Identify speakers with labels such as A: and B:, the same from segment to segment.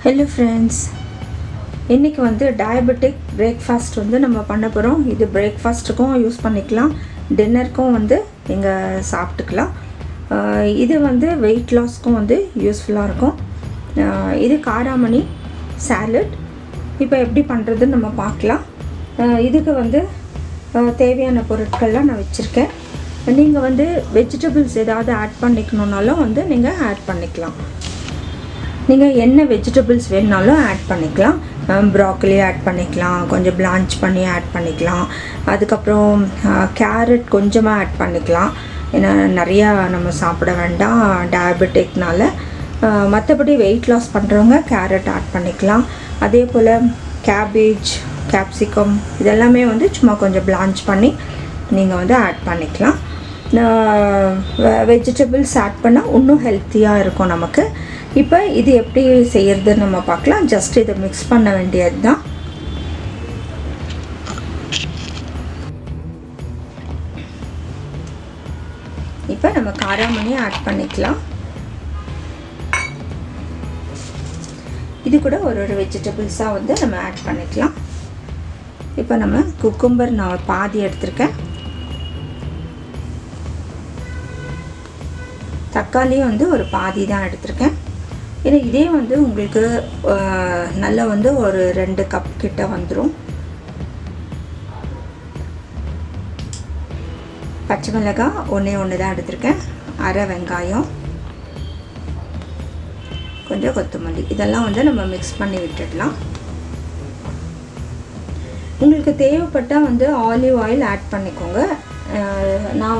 A: Hello friends, இன்றைக்கி diabetic breakfast நம்ம பண்ண போகிறோம். இது பிரேக்ஃபாஸ்ட்டுக்கும் யூஸ் பண்ணிக்கலாம், டின்னருக்கும் நீங்கள் சாப்பிட்டுக்கலாம். இது வெயிட் லாஸ்க்கும் யூஸ்ஃபுல்லாக இருக்கும். இது காராமணி சாலட். இப்போ எப்படி பண்ணுறதுன்னு நம்ம பார்க்கலாம். இதுக்கு தேவையான பொருட்கள்லாம் நான் வச்சுருக்கேன். நீங்கள் வெஜிடபிள்ஸ் ஏதாவது ஆட் பண்ணிக்கணுன்னாலும் நீங்கள் ஆட் பண்ணிக்கலாம். நீங்கள் என்ன வெஜிடபிள்ஸ் வேணுனாலும் ஆட் பண்ணிக்கலாம். ப்ராக்கலி ஆட் பண்ணிக்கலாம், கொஞ்சம் பிளான்ச் பண்ணி ஆட் பண்ணிக்கலாம். அதுக்கப்புறம் கேரட் கொஞ்சமாக ஆட் பண்ணிக்கலாம், ஏன்னா நிறையா நம்ம சாப்பிட வேண்டாம் டயபெட்டிக்னால. மற்றபடி வெயிட் லாஸ் பண்ணுறவங்க கேரட் ஆட் பண்ணிக்கலாம். அதே போல் கேபேஜ், கேப்சிகம் இதெல்லாமே சும்மா கொஞ்சம் பிளான்ச் பண்ணி நீங்கள் ஆட் பண்ணிக்கலாம். வெஜிடபிள்ஸ் ஆட் பண்ணால் இன்னும் ஹெல்த்தியாக இருக்கும் நமக்கு. இப்போ இது எப்படி செய்யறதுன்னு நம்ம பார்க்கலாம். ஜஸ்ட் இதை மிக்ஸ் பண்ண வேண்டியது தான். இப்போ நம்ம காராமணி ஆட் பண்ணிக்கலாம். இது கூட ஒரு வெஜிடபிள்ஸாக நம்ம ஆட் பண்ணிக்கலாம். இப்போ நம்ம குக்கும்பர் நான் பாதி எடுத்திருக்கேன். தக்காளி ஒரு பாதி தான் எடுத்திருக்கேன். ஏன்னா இதே உங்களுக்கு நல்லா ஒரு 2 கப் கிட்ட வந்துடும். பச்சை மிளகாய் ஒன்று தான் எடுத்திருக்கேன். அரை வெங்காயம், கொஞ்சம் கொத்தமல்லி, இதெல்லாம் நம்ம மிக்ஸ் பண்ணி விட்டுடலாம். உங்களுக்கு தேவைப்பட்டால் ஆலிவ் ஆயில் ஆட் பண்ணிக்கோங்க. நான்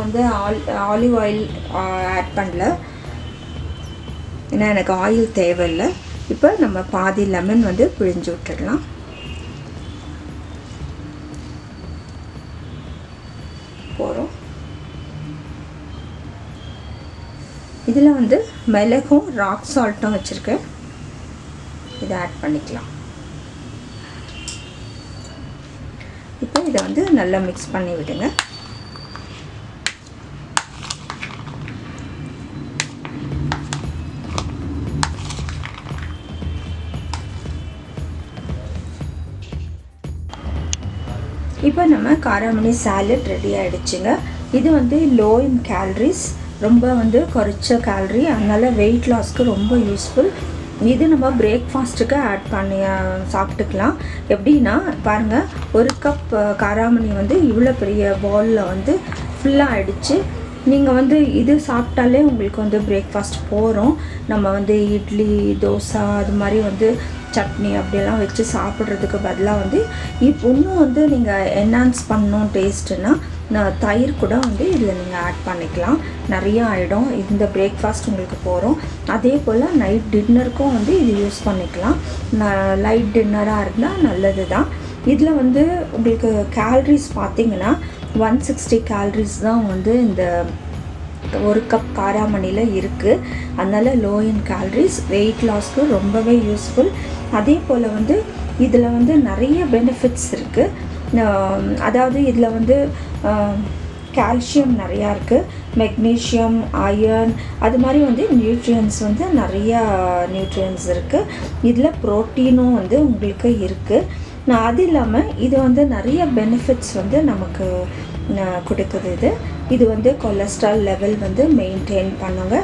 A: ஆலிவ் ஆயில் ஆட் பண்ணல, ஏன்னா எனக்கு ஆயில் தேவையில்லை. இப்போ நம்ம பாதி லெமன் பிழிஞ்சு விட்டுடலாம். போகிறோம். இதில் மிளகும் ராக் சால்ட்டும் வச்சுருக்கேன், இதை ஆட் பண்ணிக்கலாம். இப்போ இதை நல்லா மிக்ஸ் பண்ணி விடுங்க. இப்போ நம்ம காராமணி சாலட் ரெடி ஆகிடுச்சுங்க. இது லோ இன் கேலரிஸ், ரொம்ப குறைச்ச கேலரி, அதனால் வெயிட் லாஸ்க்கு ரொம்ப யூஸ்ஃபுல். இது நம்ம பிரேக்ஃபாஸ்ட்டுக்கு ஆட் பண்ணி சாப்பிட்டுக்கலாம். எப்படின்னா பாருங்கள், ஒரு கப் காராமணி இவ்வளோ பெரிய பவுலில் ஃபுல்லாக ஆகிடுச்சு. நீங்கள் இது சாப்பிட்டாலே உங்களுக்கு பிரேக்ஃபாஸ்ட் போகிறோம். நம்ம இட்லி, தோசை அது மாதிரி சட்னி அப்படியெல்லாம் வச்சு சாப்பிட்றதுக்கு பதிலாக இப்போ இன்னும் நீங்கள் என்ஹான்ஸ் பண்ணணும் டேஸ்ட்டுன்னா தயிர் கூட இதில் நீங்கள் ஆட் பண்ணிக்கலாம். நிறையா ஆகிடும். இந்த பிரேக்ஃபாஸ்ட் உங்களுக்கு போகிறோம். அதே போல் நைட் டின்னருக்கும் இது யூஸ் பண்ணிக்கலாம். லைட் டின்னராக இருந்தால் நல்லது தான். இதில் உங்களுக்கு கேலரிஸ் பார்த்திங்கன்னா 160 கேலரிஸ் தான் இந்த ஒரு கப் காராமணியில் இருக்குது. அதனால் லோ இன் கேலரிஸ், வெயிட் லாஸ்க்கு ரொம்பவே யூஸ்ஃபுல். அதே போல் இதில் நிறைய பெனிஃபிட்ஸ் இருக்குது. அதாவது இதில் கால்சியம் நிறையா இருக்குது, மெக்னீஷியம், அயர்ன், அது மாதிரி நியூட்ரியன்ஸ் நிறையா நியூட்ரியன்ஸ் இருக்குது. இதில் ப்ரோட்டீனும் உங்களுக்கு இருக்குது. அது இல்லாமல் இது நிறைய பெனிஃபிட்ஸ் நமக்கு கொடுக்குது. இது கொலஸ்ட்ரால் லெவல் மெயின்டைன் பண்ணுங்க.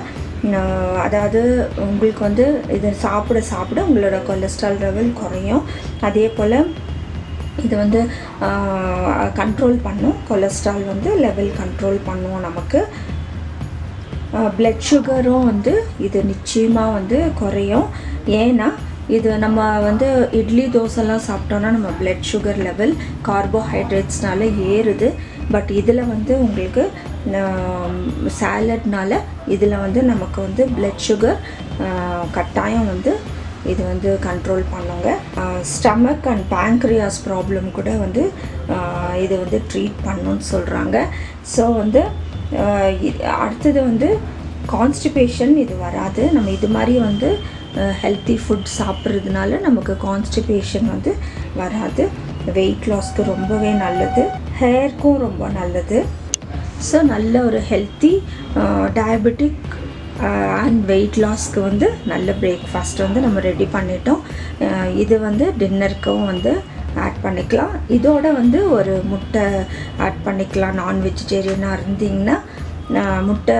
A: அதாவது உங்களுக்கு இதை சாப்பிட உங்களோட கொலஸ்ட்ரால் லெவல் குறையும். அதே போல் இது கண்ட்ரோல் பண்ணும். கொலஸ்ட்ரால் லெவல் கண்ட்ரோல் பண்ணும். நமக்கு பிளட் சுகரும் இது நிச்சயமாக குறையும். ஏன்னா இது நம்ம இட்லி, தோசைலாம் சாப்பிட்டோன்னா நம்ம பிளட் சுகர் லெவல் கார்போஹைட்ரேட்ஸ்னால ஏறுது. பட் இதில் உங்களுக்கு சாலட்னால இதில் நமக்கு பிளட் சுகர் கட்டாயம் இது கண்ட்ரோல் பண்ணுங்க. ஸ்டமக் அண்ட் பேங்க்ரியாஸ் ப்ராப்ளம் கூட இது ட்ரீட் பண்ணணுன்னு சொல்கிறாங்க. ஸோ அடுத்தது கான்ஸ்டிபேஷன் இது வராது. நம்ம இது மாதிரி ஹெல்த்தி ஃபுட் சாப்பிட்றதுனால நமக்கு கான்ஸ்டிபேஷன் வராது. வெயிட் லாஸ்க்கு ரொம்பவே நல்லது, ஹேர்க்கும் ரொம்ப நல்லது. ஸோ நல்ல ஒரு ஹெல்த்தி டயபெட்டிக் அண்ட் வெயிட் லாஸ்க்கு வந்து நல்ல பிரேக்ஃபாஸ்ட் வந்து நம்ம ரெடி பண்ணிட்டோம். இது வந்து டின்னருக்கும் வந்து ஆட் பண்ணிக்கலாம். இதோட வந்து ஒரு முட்டை ஆட் பண்ணிக்கலாம். நான் வெஜிடேரியனாக இருந்தீங்கன்னா முட்டை,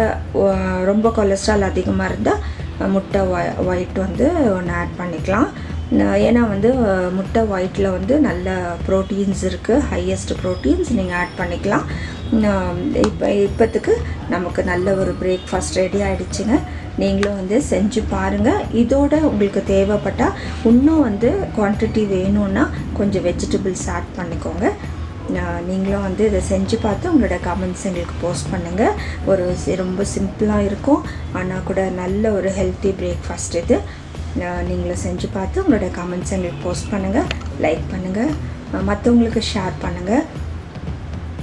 A: ரொம்ப கொலஸ்ட்ரால் அதிகமாக இருந்தால் முட்டை ஒயிட் வந்து ஒன்று ஆட் பண்ணிக்கலாம். ஏன்னா வந்து முட்டை ஒயிட்டில் வந்து நல்ல ப்ரோட்டீன்ஸ் இருக்குது, ஹையஸ்ட் ப்ரோட்டீன்ஸ் நீங்கள் ஆட் பண்ணிக்கலாம். இப்போத்துக்கு நமக்கு நல்ல ஒரு பிரேக்ஃபாஸ்ட் ரெடி ஆகிடுச்சுங்க. நீங்களும் வந்து செஞ்சு பாருங்கள். இதோட உங்களுக்கு தேவைப்பட்டால் இன்னும் வந்து குவான்டிட்டி வேணும்னா கொஞ்சம் வெஜிடபிள்ஸ் ஆட் பண்ணிக்கோங்க. நீங்களும் வந்து இதை செஞ்சு பார்த்து உங்களோட கமெண்ட்ஸ் எங்களுக்கு போஸ்ட் பண்ணுங்கள். ரொம்ப சிம்பிளாக இருக்கும், ஆனால் கூட நல்ல ஒரு ஹெல்த்தி பிரேக்ஃபாஸ்ட் இது. நீங்களும் செஞ்சு பார்த்து உங்களோட கமெண்ட்ஸ் எங்களுக்கு போஸ்ட் பண்ணுங்கள், லைக் பண்ணுங்கள், மற்றவங்களுக்கு ஷேர் பண்ணுங்கள்,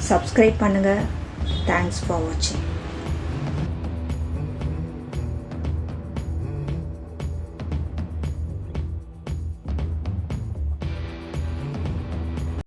A: சப்ஸ்கிரைப் பண்ணுங்கள். தேங்க்ஸ் ஃபார் வாட்சிங்.